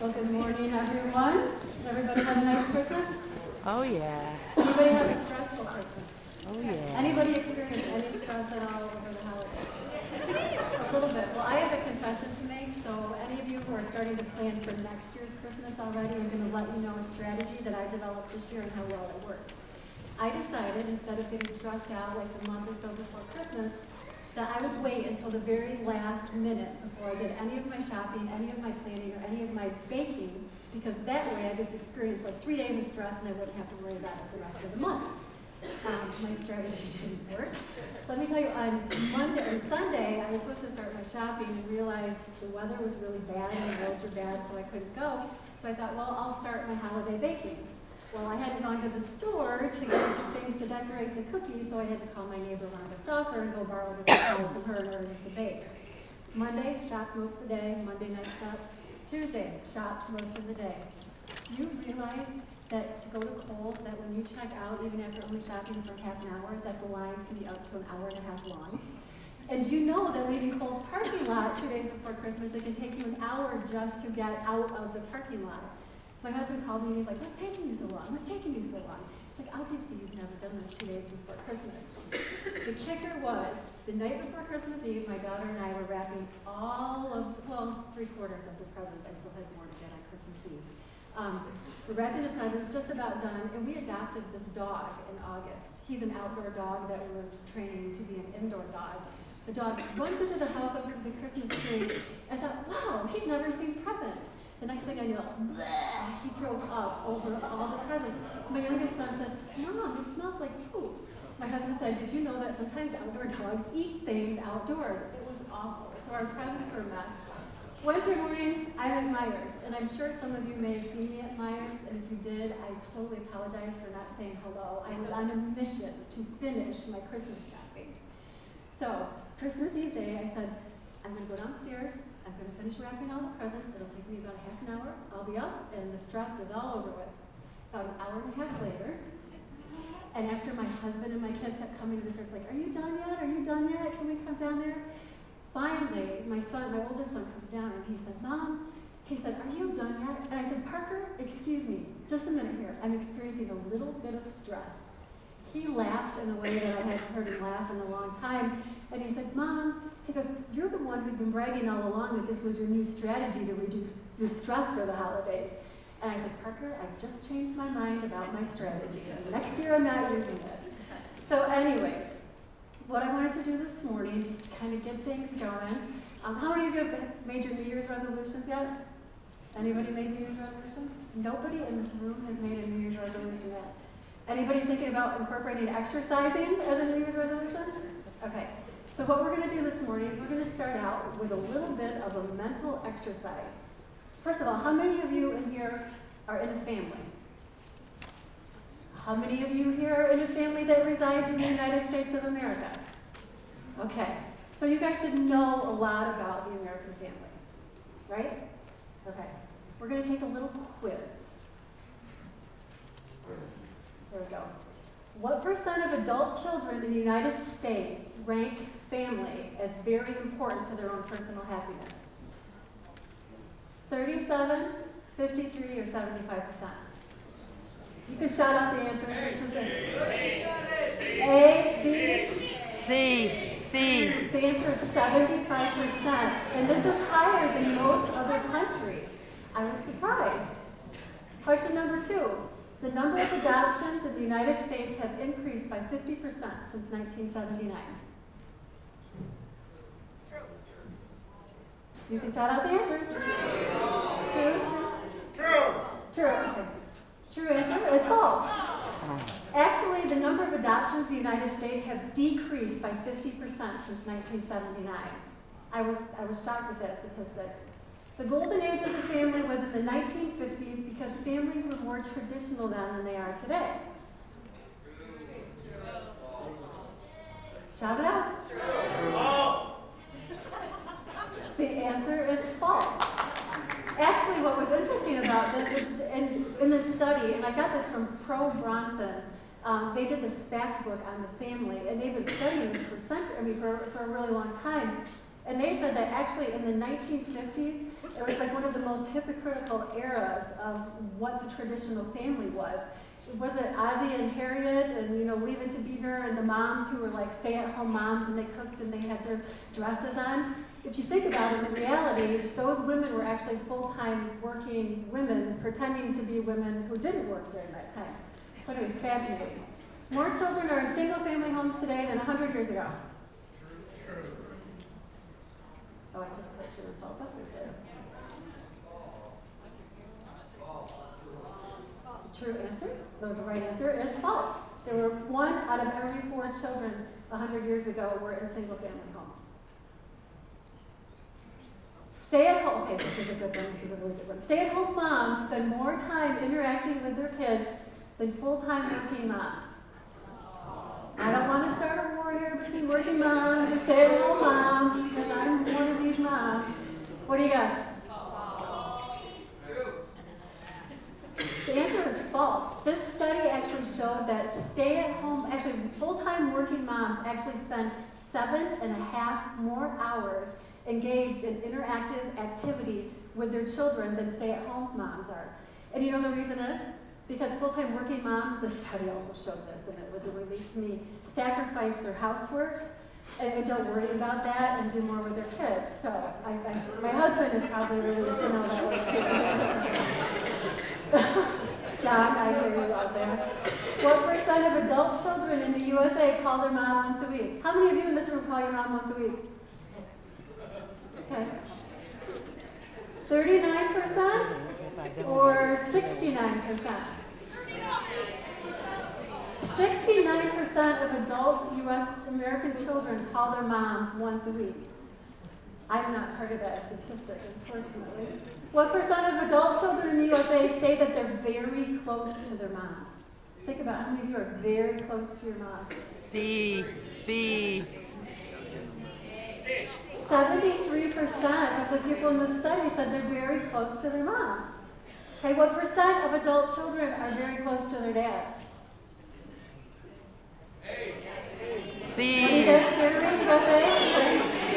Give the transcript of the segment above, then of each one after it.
Well, good morning, everyone. Everybody had a nice Christmas? Oh, yeah. Anybody have a stressful Christmas? Oh, yeah. Anybody experience any stress at all over the holidays? A little bit. Well, I have a confession to make, so any of you who are starting to plan for next year's Christmas already, I'm going to let you know a strategy that I developed this year and how well it worked. I decided, instead of getting stressed out like a month or so before Christmas, that I would wait until the very last minute before I did any of my shopping, any of my planning, or any of my baking, because that way I just experienced like 3 days of stress and I wouldn't have to worry about it the rest of the month. My strategy didn't work. Let me tell you, on Monday or Sunday, I was supposed to start my shopping and realized the weather was really bad and the roads were bad, so I couldn't go. So I thought, well, I'll start my holiday baking. Well, I hadn't gone to the store to get things to decorate the cookies, so I had to call my neighbor Rhonda Stauffer and go borrow the supplies from her in order just to bake. Monday, shopped most of the day. Monday night shopped. Tuesday, shopped most of the day. Do you realize that to go to Kohl's, that when you check out, even after only shopping for half an hour, that the lines can be up to an hour and a half long? And do you know that leaving Kohl's parking lot 2 days before Christmas, it can take you an hour just to get out of the parking lot? My husband called me and he's like, what's taking you so long? What's taking you so long? It's like, obviously you've never done this 2 days before Christmas. The kicker was, the night before Christmas Eve, my daughter and I were wrapping all of, well, 3/4 of the presents. I still had more to get on Christmas Eve. We're wrapping the presents, just about done, and we adopted this dog in August. He's an outdoor dog that we were training to be an indoor dog. The dog runs into the house over the Christmas tree. I thought, wow, he's never seen presents. The next thing I know, bleh, he throws up over all the presents. My youngest son said, Mom, it smells like poop. My husband said, did you know that sometimes outdoor dogs eat things outdoors? It was awful. So our presents were a mess. Wednesday morning, I'm at Myers, and I'm sure some of you may have seen me at Myers, and if you did, I totally apologize for not saying hello. I was on a mission to finish my Christmas shopping. So, Christmas Eve day, I said, I'm going to go downstairs, I'm going to finish wrapping all the presents, it'll take me about half an hour, I'll be up, and the stress is all over with. About an hour and a half later, and after my husband and my kids kept coming to the church, like, are you done yet? Are you done yet? Can we come down there? Finally, my oldest son comes down and he said, Mom, he said, are you done yet? And I said, Parker, excuse me, just a minute here. I'm experiencing a little bit of stress. He laughed in a way that I hadn't heard him laugh in a long time. And he said, Mom, he goes, you're the one who's been bragging all along that this was your new strategy to reduce your stress for the holidays. And I said, Parker, I've just changed my mind about my strategy. Next year I'm not using it. So anyways, what I wanted to do this morning, just to kind of get things going. How many of you have made your New Year's resolutions yet? Anybody made New Year's resolutions? Nobody in this room has made a New Year's resolution yet. Anybody thinking about incorporating exercising as a New Year's resolution? Okay, so what we're going to do this morning is we're going to start out with a little bit of a mental exercise. First of all, how many of you in here are in a family? How many of you here are in a family that resides in the United States of America? Okay, so you guys should know a lot about the American family, right? Okay, we're going to take a little quiz. There we go. What percent of adult children in the United States rank family as very important to their own personal happiness? 37, 53, or 75%? You can shout out the answers. This is A, B, C. The answer is 75%, and this is higher than most other countries. I was surprised. Question number 2. The number of adoptions in the United States have increased by 50% since 1979. True. You can shout out the answers. True. Okay. True answer is false. Actually, the number of adoptions in the United States have decreased by 50% since 1979. I was shocked at that statistic. The golden age of the family was in the 1950s because families were more traditional then than they are today. Shout it out. The answer is false. Actually, what was interesting about this is in this study, and I got this from Pro Bronson, they did this fact book on the family, and they've been studying this for a really long time. And they said that actually in the 1950s, It was like one of the most hypocritical eras of what the traditional family was. Was it Ozzie and Harriet and, you know, Leave It to Beaver and the moms who were like stay-at-home moms and they cooked and they had their dresses on? If you think about it, in reality, those women were actually full-time working women pretending to be women who didn't work during that time. So it was fascinating. More children are in single-family homes today than 100 years ago. Oh, I should put the results up there. True answer, the right answer is false. There were 1 out of every 4 children 100 years ago were in single-family homes. Stay-at-home, okay, this is a good one, this is a really good one. Stay-at-home moms spend more time interacting with their kids than full-time working moms. I don't want to start a war here between working moms and stay-at-home moms, because I'm one of these moms. What do you guess? The answer is false. This study actually showed that full-time working moms actually spend 7.5 more hours engaged in interactive activity with their children than stay-at-home moms are. And you know the reason is? Because full-time working moms, the study also showed this, and it was a relief to me, sacrifice their housework and don't worry about that and do more with their kids. So my husband is probably relieved to know that was true. John, I hear you out there. What % of adult children in the USA call their mom once a week? How many of you in this room call your mom once a week? Okay. 39% or 69%? 69% of adult U.S. American children call their moms once a week. I've not heard of that statistic, unfortunately. What % of adult children in the USA say that they're very close to their moms? Think about how many of you are very close to your mom. C. 73% of the people in the study said they're very close to their moms. Okay, what % of adult children are very close to their dads? C. What do you guys, Jeremy? You guys say?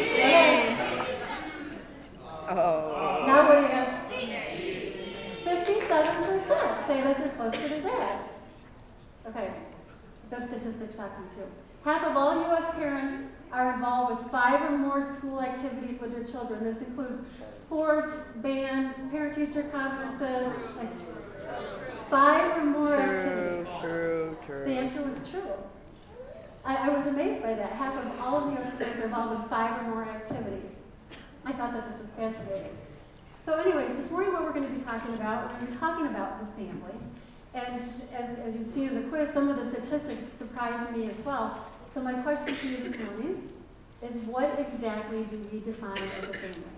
Okay. Oh. Now what do you guys? 57% say that they're close to their dads. Okay, this statistic shocked me too. Half of all U.S. parents are involved with 5 or more school activities with their children. This includes sports, band, parent-teacher conferences, like 5 or more activities. True. The answer was true. I was amazed by that. Half of all of the U.S. parents are involved with 5 or more activities. I thought that this was fascinating. So anyways, this morning what we're going to be talking about, we're going to be talking about the family. And as you've seen in the quiz, some of the statistics surprised me as well. So my question to you this morning is, what exactly do we define as a family?